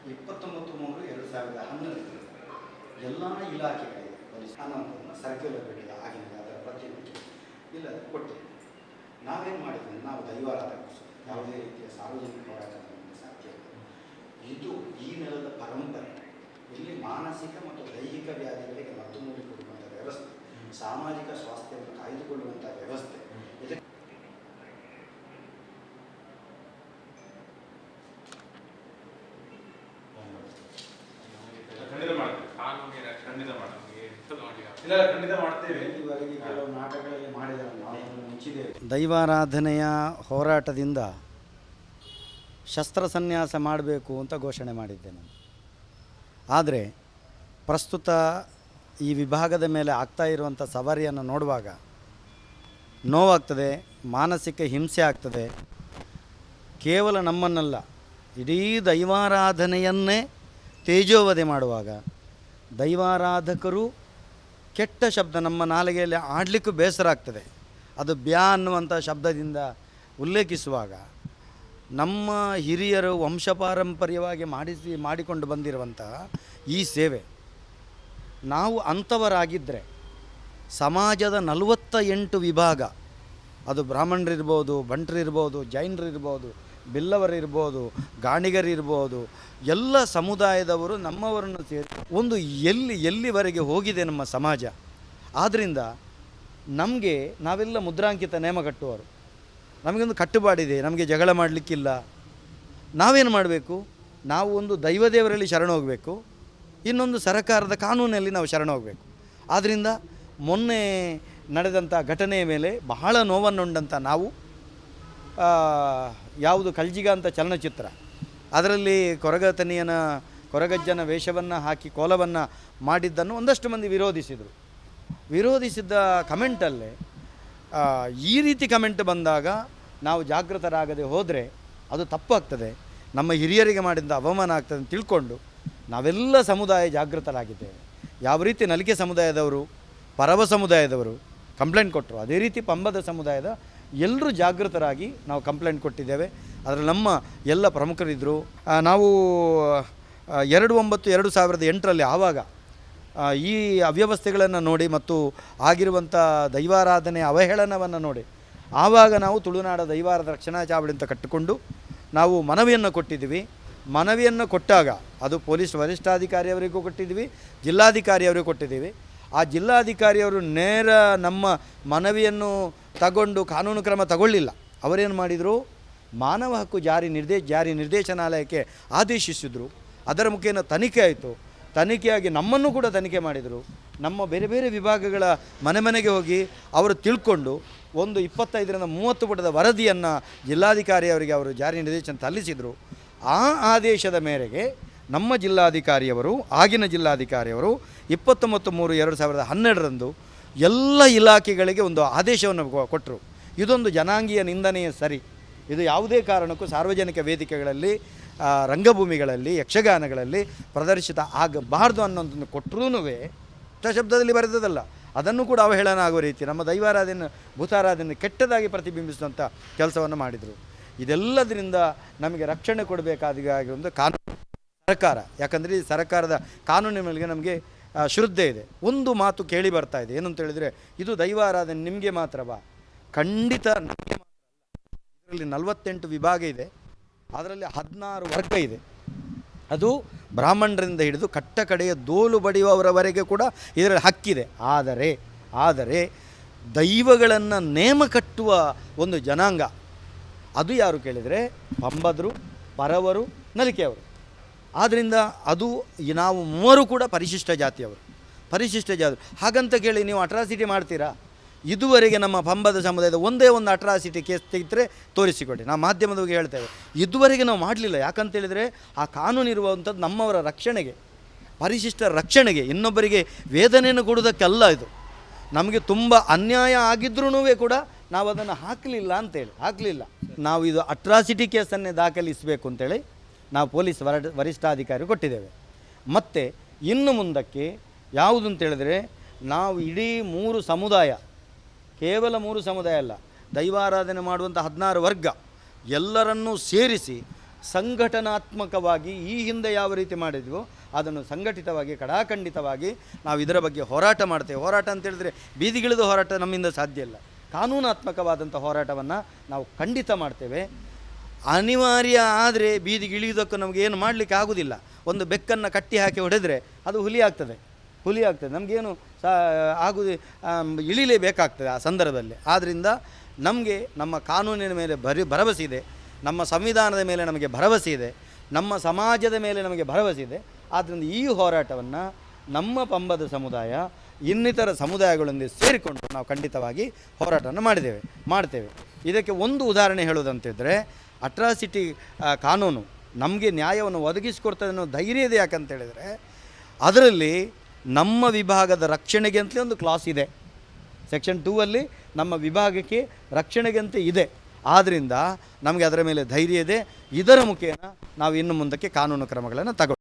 29/3/2011 ಎಲ್ಲ ಇಲಾಖೆಗಳಿಗೆ police circular ಬಿಟ್ಟಿದೆ ಆಗಿನ ಅದರ ಪ್ರತಿನಿಧಿ ಇಲ್ಲ ಕೊಟ್ಟಿದೆ. ನಾವೇನು ಮಾಡಿದ್ವಿ, ನಾವು ದೈವಾರಾಧಕರು, ಯಾವುದೇ ರೀತಿಯ ಸಾರ್ವಜನಿಕ ಹೋರಾಟ ಸಾಧ್ಯ ಇಲ್ಲ. ಇದು ಈ ನೆಲದ ಪರಂಪರೆ. ಇಲ್ಲಿ ಮಾನಸಿಕ ಮತ್ತು ದೈಹಿಕ ವ್ಯಾಧಿಗಳಿಗೆ ಮದ್ದು ಮೂಡಿ ಕೊಡುವಂಥ ವ್ಯವಸ್ಥೆ, ಸಾಮಾಜಿಕ ಸ್ವಾಸ್ಥ್ಯವನ್ನು ಕಾಯ್ದುಕೊಳ್ಳುವಂಥ ವ್ಯವಸ್ಥೆ. ದೈವಾರಾಧನೆಯ ಹೋರಾಟದಿಂದ ಶಸ್ತ್ರ ಸನ್ಯಾಸ ಮಾಡಬೇಕು ಅಂತ ಘೋಷಣೆ ಮಾಡಿದ್ದೆ ನಾನು. ಆದರೆ ಪ್ರಸ್ತುತ ಈ ವಿಭಾಗದ ಮೇಲೆ ಆಗ್ತಾ ಇರುವಂಥ ಸವಾರಿಯನ್ನು ನೋಡುವಾಗ ನೋವಾಗ್ತದೆ, ಮಾನಸಿಕ ಹಿಂಸೆ ಆಗ್ತದೆ. ಕೇವಲ ನಮ್ಮನ್ನಲ್ಲ, ಇಡೀ ದೈವಾರಾಧನೆಯನ್ನೇ ತೇಜೋವಧೆ ಮಾಡುವಾಗ ದೈವಾರಾಧಕರು ಕೆಟ್ಟ ಶಬ್ದ ನಮ್ಮ ನಾಲಿಗೆಯಲ್ಲಿ ಆಡಲಿಕ್ಕೂ ಬೇಸರ ಆಗ್ತದೆ. ಅದು ಬ್ಯಾ ಅನ್ನುವಂಥ ಶಬ್ದದಿಂದ ಉಲ್ಲೇಖಿಸುವಾಗ ನಮ್ಮ ಹಿರಿಯರು ವಂಶಪಾರಂಪರ್ಯವಾಗಿ ಮಾಡಿಕೊಂಡು ಬಂದಿರುವಂತಹ ಈ ಸೇವೆ, ನಾವು ಅಂಥವರಾಗಿದ್ದರೆ ಸಮಾಜದ 48 ವಿಭಾಗ, ಅದು ಬ್ರಾಹ್ಮಣರಿರ್ಬೋದು, ಬಂಟರಿರ್ಬೋದು, ಜೈನರಿರ್ಬೋದು, ಬಿಲ್ಲವರಿರ್ಬೋದು, ಗಾಣಿಗರಿರ್ಬೋದು, ಎಲ್ಲ ಸಮುದಾಯದವರು ನಮ್ಮವರನ್ನು ಸೇರಿ ಒಂದು ಎಲ್ಲಿವರೆಗೆ ಹೋಗಿದೆ ನಮ್ಮ ಸಮಾಜ. ಆದ್ದರಿಂದ ನಮಗೆ ನಾವೆಲ್ಲ ಮುದ್ರಾಂಕಿತ ನೇಮ ಕಟ್ಟುವರು, ನಮಗೊಂದು ಕಟ್ಟುಪಾಡಿದೆ, ನಮಗೆ ಜಗಳ ಮಾಡಲಿಕ್ಕಿಲ್ಲ. ನಾವೇನು ಮಾಡಬೇಕು, ನಾವು ಒಂದು ದೈವದೇವರಲ್ಲಿ ಶರಣ ಹೋಗಬೇಕು, ಇನ್ನೊಂದು ಸರ್ಕಾರದ ಕಾನೂನಲ್ಲಿ ನಾವು ಶರಣ ಹೋಗಬೇಕು. ಆದ್ದರಿಂದ ಮೊನ್ನೆ ನಡೆದಂಥ ಘಟನೆಯ ಮೇಲೆ ಬಹಳ ನೋವನ್ನುಂಡಂಥ ನಾವು ಯಾವುದು ಕಲ್ಜಿಗ ಅಂತ ಚಲನಚಿತ್ರ, ಅದರಲ್ಲಿ ಕೊರಗಜ್ಜನ ವೇಷವನ್ನು ಹಾಕಿ ಕೋಲವನ್ನು ಮಾಡಿದ್ದನ್ನು ಒಂದಷ್ಟು ಮಂದಿ ವಿರೋಧಿಸಿದ್ದ ಕಮೆಂಟಲ್ಲೇ ಈ ರೀತಿ ಕಮೆಂಟ್ ಬಂದಾಗ ನಾವು ಜಾಗೃತರಾಗದೆ ಹೋದರೆ ಅದು ತಪ್ಪಾಗ್ತದೆ, ನಮ್ಮ ಹಿರಿಯರಿಗೆ ಮಾಡಿದ ಅವಮಾನ ಆಗ್ತದೆ ಅಂತ ತಿಳ್ಕೊಂಡು ನಾವೆಲ್ಲ ಸಮುದಾಯ ಜಾಗೃತರಾಗಿದ್ದೇವೆ. ಯಾವ ರೀತಿ ನಲಿಕೆ ಸಮುದಾಯದವರು, ಪರವ ಸಮುದಾಯದವರು ಕಂಪ್ಲೇಂಟ್ ಕೊಟ್ಟರು, ಅದೇ ರೀತಿ ಪಂಬದ ಸಮುದಾಯದ ಎಲ್ಲರೂ ಜಾಗೃತರಾಗಿ ನಾವು ಕಂಪ್ಲೇಂಟ್ ಕೊಟ್ಟಿದ್ದೇವೆ. ಅದರಲ್ಲಿ ನಮ್ಮ ಎಲ್ಲ ಪ್ರಮುಖರಿದ್ದರು. ನಾವು 2/9/2008 ಆವಾಗ ಈ ಅವ್ಯವಸ್ಥೆಗಳನ್ನು ನೋಡಿ ಮತ್ತು ಆಗಿರುವಂಥ ದೈವಾರಾಧನೆ ಅವಹೇಳನವನ್ನು ನೋಡಿ ಆವಾಗ ನಾವು ತುಳುನಾಡ ದೈವಾರಾಧನ ರಕ್ಷಣಾ ಚಾವಡಿ ಅಂತ ಕಟ್ಟಿಕೊಂಡು ನಾವು ಮನವಿಯನ್ನು ಕೊಟ್ಟಿದ್ದೀವಿ. ಮನವಿಯನ್ನು ಕೊಟ್ಟಾಗ ಅದು ಪೊಲೀಸ್ ವರಿಷ್ಠಾಧಿಕಾರಿಯವರಿಗೂ ಕೊಟ್ಟಿದ್ದೀವಿ, ಜಿಲ್ಲಾಧಿಕಾರಿಯವರಿಗೂ ಕೊಟ್ಟಿದ್ದೀವಿ. ಆ ಜಿಲ್ಲಾಧಿಕಾರಿಯವರು ನೇರ ನಮ್ಮ ಮನವಿಯನ್ನು ತಗೊಂಡು ಕಾನೂನು ಕ್ರಮ ತಗೊಳ್ಳಿಲ್ಲ. ಅವರೇನು ಮಾಡಿದರು, ಮಾನವ ಹಕ್ಕು ಜಾರಿ ನಿರ್ದೇಶನಾಲಯಕ್ಕೆ ಆದೇಶಿಸಿದರು. ಅದರ ಮುಖೇನ ತನಿಖೆ ಆಯಿತು. ತನಿಖೆಯಾಗಿ ನಮ್ಮನ್ನು ಕೂಡ ತನಿಖೆ ಮಾಡಿದರು. ನಮ್ಮ ಬೇರೆ ಬೇರೆ ವಿಭಾಗಗಳ ಮನೆಗೆ ಹೋಗಿ ಅವರು ತಿಳ್ಕೊಂಡು ಒಂದು 25-30 ಪುಟದ ವರದಿಯನ್ನು ಜಿಲ್ಲಾಧಿಕಾರಿಯವರಿಗೆ ಅವರು ಜಾರಿ ನಿರ್ದೇಶನ ಸಲ್ಲಿಸಿದರು. ಆ ಆದೇಶದ ಮೇರೆಗೆ ನಮ್ಮ ಜಿಲ್ಲಾಧಿಕಾರಿಯವರು, ಆಗಿನ ಜಿಲ್ಲಾಧಿಕಾರಿಯವರು 29/3/2012 ಎಲ್ಲ ಇಲಾಖೆಗಳಿಗೆ ಒಂದು ಆದೇಶವನ್ನು ಕೊಟ್ಟರು. ಇದೊಂದು ಜನಾಂಗೀಯ ನಿಂದನೆಯೇ ಸರಿ, ಇದು ಯಾವುದೇ ಕಾರಣಕ್ಕೂ ಸಾರ್ವಜನಿಕ ವೇದಿಕೆಗಳಲ್ಲಿ, ರಂಗಭೂಮಿಗಳಲ್ಲಿ, ಯಕ್ಷಗಾನಗಳಲ್ಲಿ ಪ್ರದರ್ಶಿತ ಆಗಬಾರ್ದು ಅನ್ನೋದನ್ನು ಕೊಟ್ಟರೂ ಶಬ್ದದಲ್ಲಿ ಬರೆದದಲ್ಲ, ಅದನ್ನು ಕೂಡ ಅವಹೇಳನ ಆಗುವ ರೀತಿ ನಮ್ಮ ದೈವಾರಾಧನೆ ಭೂತಾರಾಧನೆ ಕೆಟ್ಟದಾಗಿ ಪ್ರತಿಬಿಂಬಿಸುವಂಥ ಕೆಲಸವನ್ನು ಮಾಡಿದರು. ಇದೆಲ್ಲದರಿಂದ ನಮಗೆ ರಕ್ಷಣೆ ಕೊಡಬೇಕಾಗಿರುವಂಥ ಕಾನೂನು ಸರ್ಕಾರ, ಯಾಕಂದರೆ ಈ ಸರ್ಕಾರದ ಕಾನೂನಿನ ಮೇಲೆ ನಮಗೆ ಶ್ರದ್ಧೆ ಇದೆ. ಒಂದು ಮಾತು ಕೇಳಿ ಬರ್ತಾ ಇದೆ, ಏನಂತ ಹೇಳಿದರೆ, ಇದು ದೈವಾರಾಧನೆ ನಿಮಗೆ ಮಾತ್ರವಾ? ಖಂಡಿತ ನಮಗೆ ಮಾತ್ರ ಅಲ್ಲ. ಇದರಲ್ಲಿ 48 ವಿಭಾಗ ಇದೆ, ಅದರಲ್ಲಿ 16 ವರ್ಗ ಇದೆ. ಅದು ಬ್ರಾಹ್ಮಣರಿಂದ ಹಿಡಿದು ಕಟ್ಟ ಕಡೆಯ ದೋಲು ಬಡಿಯುವವರವರೆಗೆ ಕೂಡ ಇದರಲ್ಲಿ ಹಕ್ಕಿದೆ. ಆದರೆ ದೈವಗಳನ್ನು ನೇಮ ಕಟ್ಟುವ ಒಂದು ಜನಾಂಗ ಅದು ಯಾರು ಕೇಳಿದರೆ ಪಂಬದರು, ಪರವರು, ನಲಿಕೆಯವರು. ಆದ್ದರಿಂದ ಅದು ನಾವು ಮೂವರು ಕೂಡ ಪರಿಶಿಷ್ಟ ಜಾತಿಯವರು. ಹಾಗಂತ ಕೇಳಿ ನೀವು ಅಟ್ರಾಸಿಟಿ ಮಾಡ್ತೀರಾ? ಇದುವರೆಗೆ ನಮ್ಮ ಪಂಬದ ಸಮುದಾಯದ ಒಂದೇ ಒಂದು ಅಟ್ರಾಸಿಟಿ ಕೇಸ್ ತೆಗೆದರೆ ತೋರಿಸಿಕೊಡಿ, ನಾವು ಮಾಧ್ಯಮದವರಿಗೆ ಹೇಳ್ತೇವೆ. ಇದುವರೆಗೆ ನಾವು ಮಾಡಲಿಲ್ಲ. ಯಾಕಂತೇಳಿದರೆ ಆ ಕಾನೂನು ಇರುವಂಥದ್ದು ನಮ್ಮವರ ರಕ್ಷಣೆಗೆ, ಪರಿಶಿಷ್ಟ ರಕ್ಷಣೆಗೆ, ಇನ್ನೊಬ್ಬರಿಗೆ ವೇದನೆಯನ್ನು ಕೊಡೋದಕ್ಕಲ್ಲ. ಇದು ನಮಗೆ ತುಂಬ ಅನ್ಯಾಯ ಆಗಿದ್ರೂ ಕೂಡ ನಾವು ಅದನ್ನು ಹಾಕಲಿಲ್ಲ. ನಾವು ಇದು ಅಟ್ರಾಸಿಟಿ ಕೇಸನ್ನೇ ದಾಖಲಿಸಬೇಕು ಅಂತೇಳಿ ನಾವು ಪೊಲೀಸ್ ವರಿಷ್ಠಾಧಿಕಾರಿ ಕೊಟ್ಟಿದ್ದೇವೆ. ಮತ್ತು ಇನ್ನು ಮುಂದಕ್ಕೆ ಯಾವುದು ಅಂತೇಳಿದರೆ, ನಾವು ಇಡೀ 3 ಸಮುದಾಯ, ಕೇವಲ 3 ಸಮುದಾಯ ಅಲ್ಲ, ದೈವಾರಾಧನೆ ಮಾಡುವಂಥ 16 ವರ್ಗ ಎಲ್ಲರನ್ನೂ ಸೇರಿಸಿ ಸಂಘಟನಾತ್ಮಕವಾಗಿ ಈ ಹಿಂದೆ ಯಾವ ರೀತಿ ಮಾಡಿದ್ವೋ ಅದನ್ನು ಸಂಘಟಿತವಾಗಿ ಕಡಾಖಂಡಿತವಾಗಿ ನಾವು ಇದರ ಬಗ್ಗೆ ಹೋರಾಟ ಮಾಡ್ತೇವೆ. ಹೋರಾಟ ಅಂತೇಳಿದ್ರೆ ಬೀದಿಗಿಳಿದು ಹೋರಾಟ ನಮ್ಮಿಂದ ಸಾಧ್ಯ ಇಲ್ಲ. ಕಾನೂನಾತ್ಮಕವಾದಂಥ ಹೋರಾಟವನ್ನು ನಾವು ಖಂಡಿತ ಮಾಡ್ತೇವೆ. ಅನಿವಾರ್ಯ ಆದರೆ ಬೀದಿಗಿಳಿಯೋದಕ್ಕೂ ನಮಗೆ ಏನು ಮಾಡಲಿಕ್ಕೆ ಆಗೋದಿಲ್ಲ. ಒಂದು ಬೆಕ್ಕನ್ನು ಕಟ್ಟಿ ಹಾಕಿ ಹೊಡೆದರೆ ಅದು ಹುಲಿ ಆಗ್ತದೆ. ನಮಗೇನು ಆಗುದು ಇಳಿಲೇಬೇಕಾಗ್ತದೆ ಆ ಸಂದರ್ಭದಲ್ಲಿ. ಆದ್ದರಿಂದ ನಮಗೆ ನಮ್ಮ ಕಾನೂನಿನ ಮೇಲೆ ಭರವಸೆ ಇದೆ, ನಮ್ಮ ಸಂವಿಧಾನದ ಮೇಲೆ ನಮಗೆ ಭರವಸೆ ಇದೆ, ನಮ್ಮ ಸಮಾಜದ ಮೇಲೆ ನಮಗೆ ಭರವಸೆ ಇದೆ. ಆದ್ದರಿಂದ ಈ ಹೋರಾಟವನ್ನು ನಮ್ಮ ಪಂಬದ ಸಮುದಾಯ ಇನ್ನಿತರ ಸಮುದಾಯಗಳೊಂದಿಗೆ ಸೇರಿಕೊಂಡು ನಾವು ಖಂಡಿತವಾಗಿ ಹೋರಾಟವನ್ನು ಮಾಡ್ತೇವೆ. ಇದಕ್ಕೆ ಒಂದು ಉದಾಹರಣೆ ಹೇಳೋದಂತಿದ್ದರೆ, ಅಟ್ರಾಸಿಟಿ ಕಾನೂನು ನಮಗೆ ನ್ಯಾಯವನ್ನು ಒದಗಿಸಿಕೊಡ್ತದೆ ಅನ್ನೋ ಧೈರ್ಯ ಇದೆ. ಯಾಕಂತೇಳಿದರೆ ಅದರಲ್ಲಿ ನಮ್ಮ ವಿಭಾಗದ ರಕ್ಷಣೆಗೆ ಅಂತಲೇ ಒಂದು ಕ್ಲಾಸ್ ಇದೆ. ಸೆಕ್ಷನ್ 2 ನಮ್ಮ ವಿಭಾಗಕ್ಕೆ ರಕ್ಷಣೆಗಂತೆ ಇದೆ. ಆದ್ದರಿಂದ ನಮಗೆ ಅದರ ಮೇಲೆ ಧೈರ್ಯ ಇದೆ. ಇದರ ಮುಖೇನ ನಾವು ಇನ್ನು ಮುಂದಕ್ಕೆ ಕಾನೂನು ಕ್ರಮಗಳನ್ನು ತಗೊಳ್ತೀವಿ.